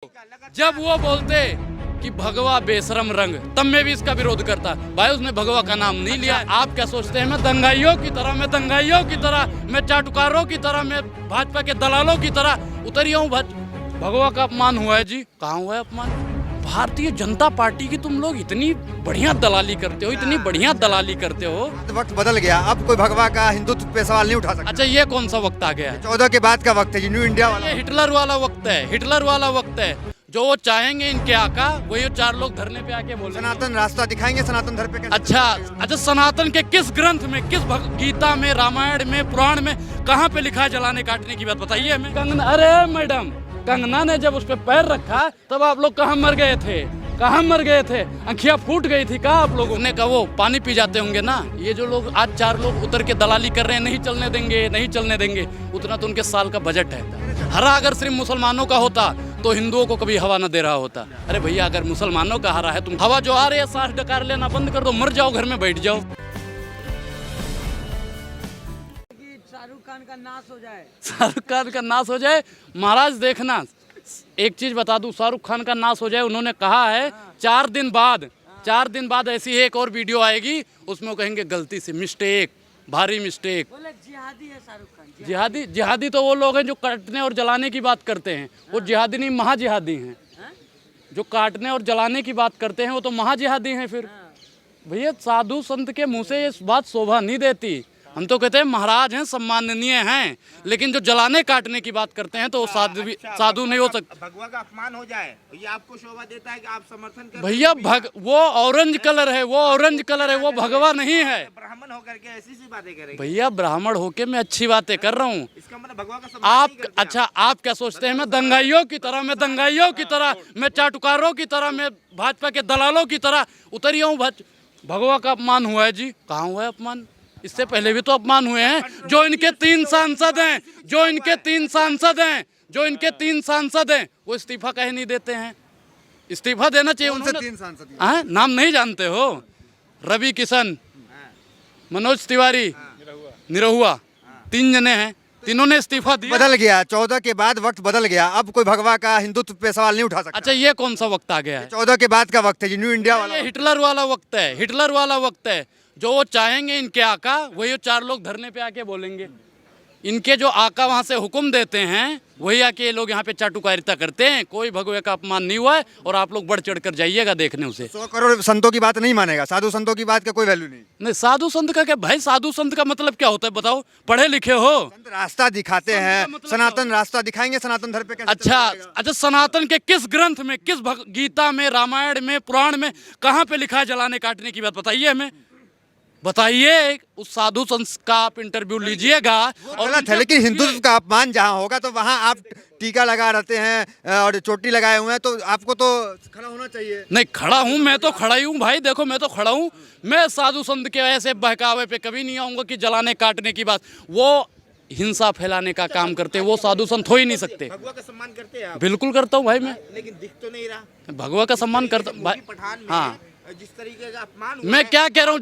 जब वो बोलते कि भगवा बेशरम रंग, तब मैं भी इसका विरोध करता। भाई उसने भगवा का नाम नहीं लिया। आप क्या सोचते हैं मैं दंगाइयों की तरह, मैं चाटुकारों की तरह, मैं भाजपा के दलालों की तरह उतरी हूँ? भगवा का अपमान हुआ है जी? कहाँ हुआ है अपमान? भारतीय जनता पार्टी की तुम लोग इतनी बढ़िया दलाली करते हो, वक्त बदल गया, अब कोई भगवा का हिंदुत्व पे सवाल नहीं उठा सकता। अच्छा ये कौन सा वक्त आ गया है? 14 के बाद का वक्त है जी, न्यू इंडिया वाला। ये हिटलर वाला वक्त है। जो वो चाहेंगे इनके आका, वही चार लोग धरने पे आके बोले सनातन रास्ता दिखाएंगे, सनातन धर्म पे अच्छा सनातन के किस ग्रंथ में, किस गीता में, रामायण में, पुराण में कहाँ पे लिखा है जलाने काटने की बात? बताइए हमें। कंगना, अरे मैडम, कंगना ने जब उस पे पैर रखा तब आप लोग कहाँ मर गए थे? आँखियाँ फूट गई थी कहाँ आप लोगों ने? कहा वो पानी पी जाते होंगे ना। ये जो लोग आज चार लोग उतर के दलाली कर रहे हैं, नहीं चलने देंगे, उतना तो उनके साल का बजट है। हरा अगर सिर्फ मुसलमानों का होता तो हिंदुओं को कभी हवा न दे रहा होता। अरे भैया अगर मुसलमानों का हरा है, तुम हवा जो आ रही है सांस डकार लेना बंद कर दो, मर जाओ, घर में बैठ जाओ। शाहरुख खान का नाश हो जाए। महाराज देखना, एक चीज बता दूं, शाहरुख खान का नाश हो जाए उन्होंने कहा है। 4 दिन बाद ऐसी एक और वीडियो आएगी, उसमें वो कहेंगे गलती से मिस्टेक, भारी मिस्टेक। बोले जिहादी है शाहरुख खान। जिहादी तो वो लोग हैं जो काटने और जलाने की बात करते हैं। वो जिहादी नहीं, महाजिहादी हैं। जो काटने और जलाने की बात करते हैं वो तो महाजिहादी हैं। फिर भैया साधु संत के मुंह से ये बात शोभा नहीं देती। हम तो कहते हैं महाराज हैं, सम्माननीय हैं, लेकिन जो जलाने काटने की बात करते हैं तो वो साधु नहीं हो सकता। भगवा का अपमान हो जाए ये आपको शोभा देता है कि आप समर्थन कर? भैया वो ऑरेंज कलर है, वो भगवा नहीं है। ब्राह्मण होकर के ऐसी सी बातें करेंगे? भैया ब्राह्मण होके मैं अच्छी बातें कर रहा हूँ। इसका मतलब भगवा का सम्मान नहीं करते अच्छा आप क्या सोचते हैं मैं दंगाइयों की तरह, मैं चाटुकारों की तरह, मैं भाजपा के दलालों की तरह उतरी हूँ? भगवा का अपमान हुआ है जी? कहाँ हुआ है अपमान? इससे पहले भी तो अपमान हुए हैं। जो इनके तीन सांसद हैं वो इस्तीफा कहे नहीं देते हैं। इस्तीफा देना चाहिए उन्होंने। 3 सांसद नाम नहीं जानते हो? रवि किशन, मनोज तिवारी, निरहुआ, 3 जने हैं, तीनों ने इस्तीफा दिया। बदल गया, 14 के बाद वक्त बदल गया, अब कोई भगवा का हिंदुत्व पे सवाल नहीं उठा सकता। अच्छा ये कौन सा वक्त आ गया है? 14 के बाद का वक्त है जी, न्यू इंडिया वाला। ये हिटलर वाला वक्त है। जो वो चाहेंगे इनके आका, वही चार लोग धरने पे आके बोलेंगे। इनके जो आका वहाँ से हुक्म देते हैं, वही आके ये लोग यहाँ पे चाटुकारिता करते हैं। कोई भगवे का अपमान नहीं हुआ है और आप लोग बढ़ चढ़ कर जाइएगा देखने उसे। 100 करोड़ संतों की बात नहीं मानेगा, साधु संतों की बात का कोई वैल्यू नहीं। साधु संत का क्या भाई? साधु संत का मतलब क्या होता है बताओ? पढ़े लिखे हो? संत रास्ता दिखाते हैं, सनातन रास्ता दिखाएंगे, सनातन धर्म पे कैसे अच्छा सनातन के किस ग्रंथ में, किस गीता में, रामायण में, पुराण में कहाँ पे लिखा है जलाने काटने की बात? बताइए हमें, बताइए। उस साधु संत का आप इंटरव्यू लीजिएगा। और गलत है, लेकिन हिंदुत्व का अपमान जहाँ होगा तो वहाँ आप टीका लगा रहते हैं और चोटी लगाए हुए हैं, तो आपको तो खड़ा होना चाहिए। नहीं खड़ा हूँ, मैं तो खड़ा ही हूँ भाई। देखो मैं तो खड़ा हूँ। मैं साधु संत के ऐसे बहकावे पे कभी नहीं आऊँगा कि जलाने काटने की बात। वो हिंसा फैलाने का काम करते हैं, वो साधु संत हो ही नहीं सकते। भगवा का सम्मान करते हैं आप? बिल्कुल करता हूँ भाई मैं। लेकिन दिख तो नहीं रहा। भगवा का सम्मान करता हूँ भाई। पठान में हाँ, जिस तरीके का अपमान हुआ मैं है, क्या कह रहा हूँ,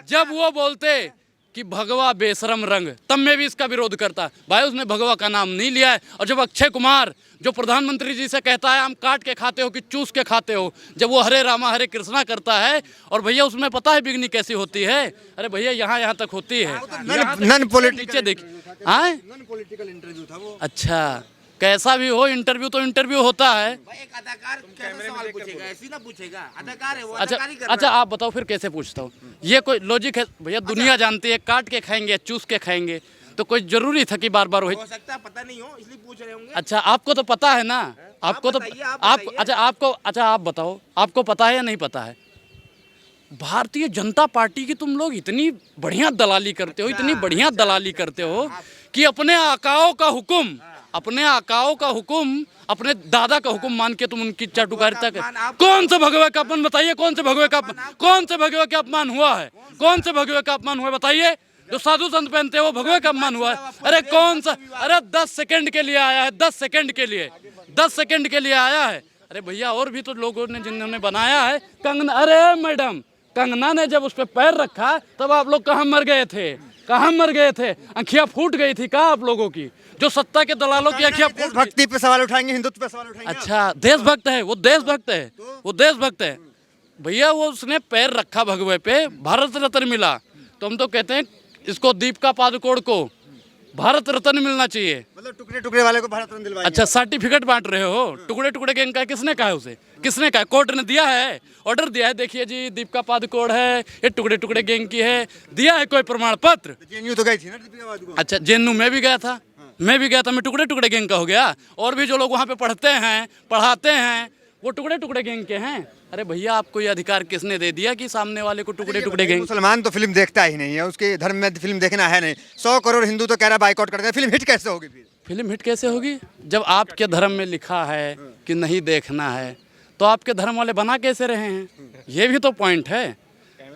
जब वो बोलते कि भगवा बेशरम रंग, तब मैं भी इसका विरोध करता। भाई उसने भगवा का नाम नहीं लिया है। और जब अक्षय कुमार जो प्रधानमंत्री जी से कहता है हम काट के खाते हो कि चूस के खाते हो, जब वो हरे रामा हरे कृष्णा करता है, और भैया उसमें पता है बिगनी कैसी होती है? अरे भैया यहाँ तक होती है। नन पॉलिटिकल नीचे देखिए। हाँ इंटरव्यू था वो। अच्छा कैसा भी हो, इंटरव्यू तो इंटरव्यू होता है। भाई एक अदाकार कैसे सवाल पूछेगा? ऐसी ना पूछेगा, अदाकार है वो, अच्छा अदाकारी कर रहा है। अच्छा आप बताओ फिर कैसे पूछता हूँ? ये कोई लॉजिक है भैया? दुनिया जानती है काट के खाएंगे, चूस के खाएंगे, तो कोई जरूरी था कि बार बार वही? हो सकता है पता नहीं हो, इसलिए पूछ रहे होंगे। अच्छा आपको तो पता है ना, आपको तो बताइए, आप आप बताइए। अच्छा आप बताओ, आपको पता है या नहीं पता है? भारतीय जनता पार्टी की तुम लोग इतनी बढ़िया दलाली करते हो, कि अपने आकाओं का हुक्म, अपने दादा का हुक्म मान के तुम उनकी चाटुकारिता कर। कौन से भगवे का अपमान? बताइए कौन से भगवे का अपमान हुआ है? कौन से भगवे का अपमान हुआ है बताइए? जो साधु संत पहनते हैं वो भगवे का अपमान हुआ है? अरे कौन सा? अरे 10 सेकंड के लिए आया है, 10 सेकंड के लिए आया है। अरे भैया और भी तो लोगों ने जिन्होंने बनाया है। कंगना, अरे मैडम, कंगना ने जब उस पे पैर रखा तब आप लोग कहाँ मर गए थे? आँखियाँ फूट गई थी कहाँ आप लोगों की? जो सत्ता के दलालों की आंखें फोड़ दी। भक्ति पे सवाल उठाएंगे, हिंदुत्व पे सवाल उठाएंगे। अच्छा, देशभक्त है वो, देशभक्त है वो, देशभक्त है भैया। वो उसने पैर रखा भगवे पे, भारत रत्न मिला, तो हम तो कहते हैं इसको दीपिका पादुकोण को भारत रत्न मिलना चाहिए। मतलब टुकड़े टुकड़े वाले को भारत रत्न दिलवाएंगे। अच्छा, सर्टिफिकेट बांट रहे हो? टुकड़े टुकड़े गैंग का किसने कहा है उसे? किसने कहा? कोर्ट ने दिया है, ऑर्डर दिया है, देखिए जी दीपिका पादुकोण है, ये टुकड़े टुकड़े गैंग की है, दिया है कोई प्रमाण पत्र? जेएनयू तो गई थी ना दीपिका पादुकोण। अच्छा, जेएनयू में भी गया था, मैं भी गया था, मैं टुकड़े टुकड़े गैंग का हो गया? और भी जो लोग वहाँ पे पढ़ते हैं, पढ़ाते हैं, वो टुकड़े टुकड़े गैंग के हैं? अरे भैया, आपको ये अधिकार किसने दे दिया कि सामने वाले को टुकड़े टुकड़े गैंग? मुसलमान तो फिल्म देखता ही नहीं है, उसके धर्म में फिल्म देखना है नहीं। 100 करोड़ हिंदू तो कह रहा बाइकआउट कर देगा, फिल्म हिट कैसे होगी फिर? फिल्म हिट कैसे होगी जब आपके धर्म में लिखा है कि नहीं देखना है? तो आपके धर्म वाले बना कैसे रहे हैं? ये भी तो पॉइंट है।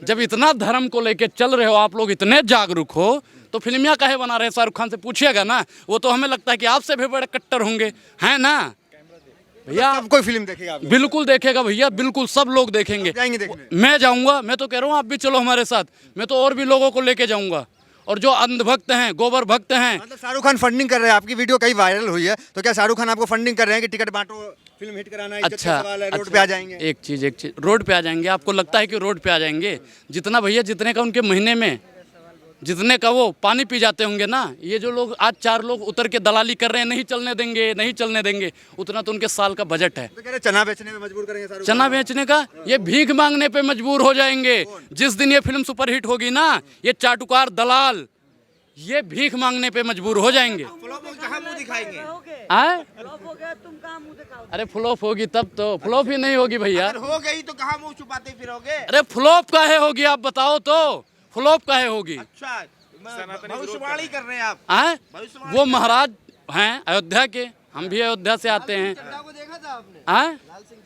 जब इतना धर्म को लेके चल रहे हो आप लोग, इतने जागरूक हो, तो फिल्मियाँ काहे बना रहे हैं? शाहरुख खान से पूछिएगा ना, वो तो हमें लगता है कि आपसे भी बड़े कट्टर होंगे, है ना भैया? सब कोई फिल्म देखेगा आप? बिल्कुल देखेगा भैया, बिल्कुल सब लोग देखेंगे। जाएंगे देखने? मैं जाऊंगा, मैं तो कह रहा हूँ आप भी चलो हमारे साथ, मैं तो और भी लोगों को लेके जाऊंगा। और जो अंधभक्त हैं, गोबर भक्त हैं, मतलब शाहरुख खान फंडिंग कर रहे हैं, आपकी वीडियो कई वायरल हुई है, तो क्या शाहरुख खान आपको फंडिंग कर रहे हैं कि टिकट बांटो, फिल्म हिट कराना है? अच्छा, रोड पे आ जाएंगे? एक चीज़ रोड पे आ जाएंगे? आपको लगता है कि रोड पे आ जाएंगे? जितना भैया, जितने का उनके महीने में, जितने का वो पानी पी जाते होंगे ना, ये जो लोग आज 4 लोग उतर के दलाली कर रहे हैं, नहीं चलने देंगे, नहीं चलने देंगे, उतना तो उनके साल का बजट है। तो कह रहे चना बेचने में मजबूर करेंगे शाहरुख चना बेचने का? ये भीख मांगने पे मजबूर हो जाएंगे जिस दिन ये फिल्म सुपरहिट होगी ना। ये चाटुकार दलाल ये भीख मांगने पे मजबूर हो जाएंगे। फ्लॉप में कहाँ मुंह दिखाएंगे? आए? फ्लॉप हो गया, तुम कहाँ मुंह दिखाओ? अरे फ्लॉप होगी तब तो, फ्लॉप ही नहीं होगी भैया। अगर हो गई तो कहाँ मुंह छुपाते फिरोगे? अरे फ्लॉप काहे होगी आप बताओ तो, फ्लॉप काहे होगी? अच्छा, भविष्यवाणी कर रहे हैं आप? आए? भविष्यवाणी वो महाराज हैं अयोध्या के, हम भी अयोध्या से आते हैं। आए?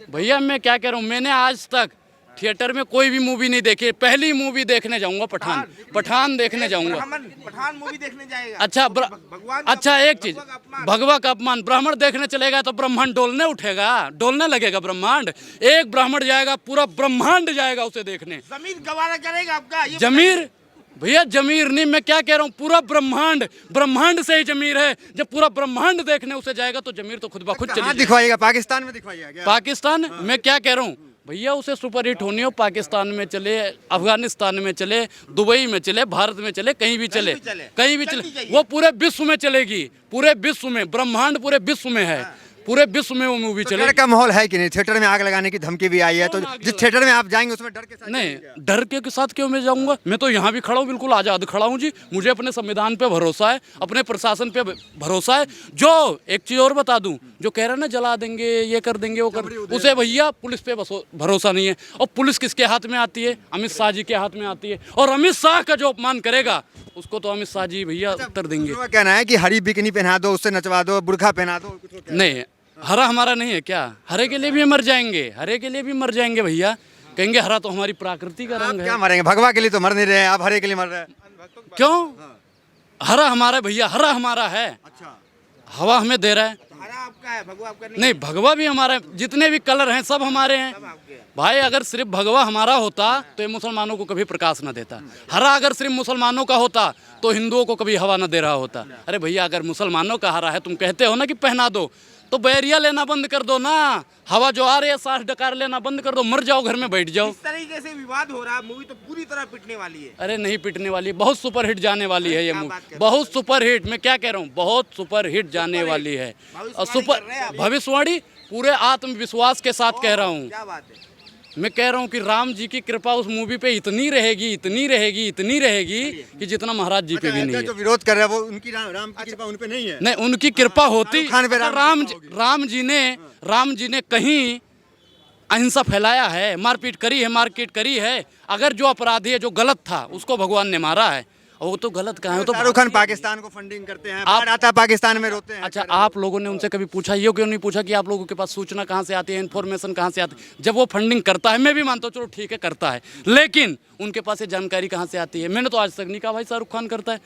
भैया मैं क्या कह रहा हूँ, मैंने आज तक थिएटर में कोई भी मूवी नहीं देखी। पहली मूवी देखने जाऊंगा पठान, पठान देखने जाऊंगा। पठान मूवी देखने जाएगा? अच्छा भगवान अच्छा, एक चीज, भगवा का अपमान। ब्राह्मण देखने चलेगा तो ब्रह्मांड डोलने उठेगा, डोलने लगेगा ब्रह्मांड। एक ब्राह्मण जाएगा, पूरा ब्रह्मांड जाएगा उसे देखने। जमीन गवारा करेगा आपका ये? जमीर भैया, जमीर नहीं, मैं क्या कह रहा हूँ, पूरा ब्रह्मांड, ब्रह्मांड से ही जमीर है। जब पूरा ब्रह्मांड देखने उसे जाएगा तो जमीर तो खुद ब खुद चली। दिखवाइएगा? पाकिस्तान में दिखवाइएगा क्या? पाकिस्तान, मैं क्या कह रहा हूँ भैया, उसे सुपरहिट होनी हो, पाकिस्तान में चले, अफगानिस्तान में चले, दुबई में चले, भारत में चले, कहीं भी चले, कहीं भी चले, वो पूरे विश्व में चलेगी। पूरे विश्व में, ब्रह्मांड पूरे विश्व में है, पूरे विश्व में वो मूवी चले। डर का माहौल है कि नहीं? थिएटर में आग लगाने की धमकी भी आई है, तो जिस थिएटर में आप जाएंगे उसमें डर के साथ नहीं, डर के साथ क्यों मैं जाऊंगा? मैं तो यहाँ भी खड़ा हूँ, बिल्कुल आज़ाद खड़ा हूँ जी। मुझे अपने संविधान पे भरोसा है, अपने प्रशासन पे भरोसा है। जो एक चीज़ और बता दूं, जो कह रहा है ना जला देंगे, ये कर देंगे, वो कर, उसे भैया पुलिस पे भरोसा नहीं है। और पुलिस किसके हाथ में आती है? अमित शाह जी के हाथ में आती है। और अमित शाह का जो अपमान करेगा उसको तो अमित शाह जी भैया उत्तर देंगे। कहना है कि हरी बिकनी पहना दो, उससे नचवा दो, बुरखा पहना दो। नहीं, हरा हमारा नहीं है क्या? हरे के लिए भी मर जाएंगे, हरे के लिए भी मर जाएंगे भैया। कहेंगे हरा तो हमारी प्रकृति का रंग है। क्या मरेंगे? भगवा के लिए तो मर नहीं रहे हैं, आप हरे के लिए मर रहे हैं। क्यों? हरा हमारा भैया, हरा हमारा है। अच्छा, हवा हमें दे रहा है। हरा आपका है, भगवा आपका नहीं? नहीं, भगवा भी हमारा है, जितने भी कलर हैं सब हमारे हैं भाई। अगर सिर्फ भगवा हमारा होता तो ये मुसलमानों को कभी प्रकाश न देता। हरा अगर सिर्फ मुसलमानों का होता तो हिंदुओं को कभी हवा न दे रहा होता। अरे भैया, अगर मुसलमानों का हरा है, तुम कहते हो ना कि पहना दो, तो बैरिया लेना बंद कर दो ना। हवा जो आ रही है सांस डकार लेना बंद कर दो, मर जाओ, घर में बैठ जाओ। इस तरीके से विवाद हो रहा है, मूवी तो पूरी तरह पिटने वाली है। अरे नहीं पिटने वाली, बहुत सुपरहिट जाने वाली है ये मूवी, बहुत सुपरहिट। मैं क्या कह रहा हूँ, बहुत सुपरहिट जाने वाली है। और भविष्यवाणी पूरे आत्मविश्वास के साथ कह रहा हूँ। क्या बात है? मैं कह रहा हूँ कि राम जी की कृपा उस मूवी पे इतनी रहेगी, इतनी रहेगी, इतनी रहेगी कि जितना महाराज जी पे भी नहीं है। जो विरोध कर रहे हैं वो उनकी राम की कृपा उन पे नहीं है। नहीं, उनकी कृपा होती। खान पे राम जी ने कहीं अहिंसा फैलाया है, मारपीट करी है, मारपीट करी है। अगर जो अपराधी है, जो गलत था, उसको भगवान ने मारा है, और वो तो गलत कहाँ है? तो शाहरुख खान पाकिस्तान को फंडिंग करते हैं, बाढ़ आता है पाकिस्तान में, रोते हैं। अच्छा, आप लोगों ने उनसे कभी पूछा, ये क्यों नहीं पूछा कि आप लोगों के पास सूचना कहाँ से आती है, इन्फॉर्मेशन कहाँ से आती है? जब वो फंडिंग करता है, मैं भी मानता हूँ, चलो ठीक है करता है, लेकिन उनके पास ये जानकारी कहाँ से आती है? मैंने तो आज तक नहीं कहा भाई शाहरुख खान करता है।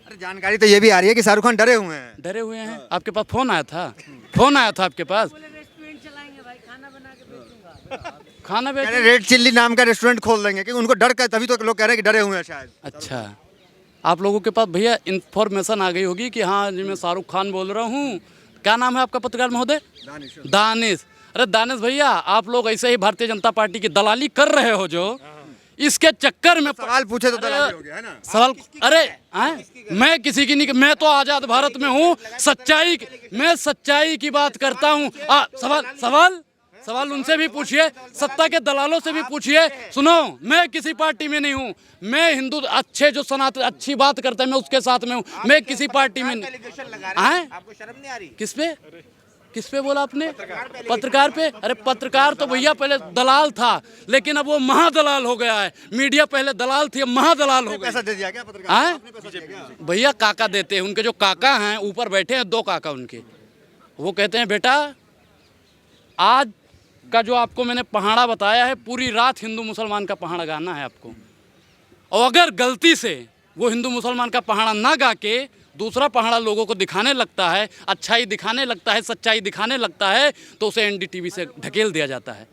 अरे जानकारी तो ये भी आ रही है कि शाहरुख खान डरे हुए हैं। डरे हुए हैं? आपके पास फोन आया था? फोन आया था आपके पास? रेस्टोरेंट चलाएंगे भाई, खाना बना के बेचूंगा। खाना रेड चिल्ली नाम का रेस्टोरेंट खोल देंगे, क्योंकि उनको डर का, तभी तो लोग कह रहे हैं कि डरे हुए हैं शायद। अच्छा, आप लोगों के पास भैया इन्फॉर्मेशन आ गई होगी कि हाँ जी मैं शाहरुख खान बोल रहा हूँ। क्या नाम है आपका पत्रकार महोदय? दानिश। अरे दानिश भैया, आप लोग ऐसे ही भारतीय जनता पार्टी की दलाली कर रहे हो जो, इसके चक्कर में सवाल पूछे तो दलाली हो गया है ना। सवाल, अरे मैं किसी की नहीं, मैं तो आजाद भारत में हूँ, मैं सच्चाई की बात करता हूँ। सवाल उनसे भी पूछिए, सत्ता के दलालों से भी पूछिए। सुनो, मैं किसी पार्टी में नहीं हूँ, मैं हिंदू अच्छे जो सनातन अच्छी बात करते हैं मैं उसके साथ में हूँ, मैं किसी पार्टी में नहीं। आपको शर्म नहीं आ रही? किस पे बोला आपने? पत्रकार पे? अरे पत्रकार तो भैया पहले दलाल था, लेकिन अब वो महादलाल हो गया है। मीडिया पहले दलाल थी, अब महादलाल हो गई। पैसा दे दिया क्या पत्रकार? आपने पैसा दिया क्या? भैया काका देते हैं, उनके जो काका हैं ऊपर बैठे हैं 2 काका उनके, वो कहते हैं बेटा आज का जो आपको मैंने पहाड़ा बताया है, पूरी रात हिंदू मुसलमान का पहाड़ा गाना है आपको, और अगर गलती से वो हिंदू मुसलमान का पहाड़ा ना गा के दूसरा पहाड़ा लोगों को दिखाने लगता है, अच्छाई दिखाने लगता है, सच्चाई दिखाने लगता है, तो उसे एनडीटीवी से ढकेल दिया जाता है।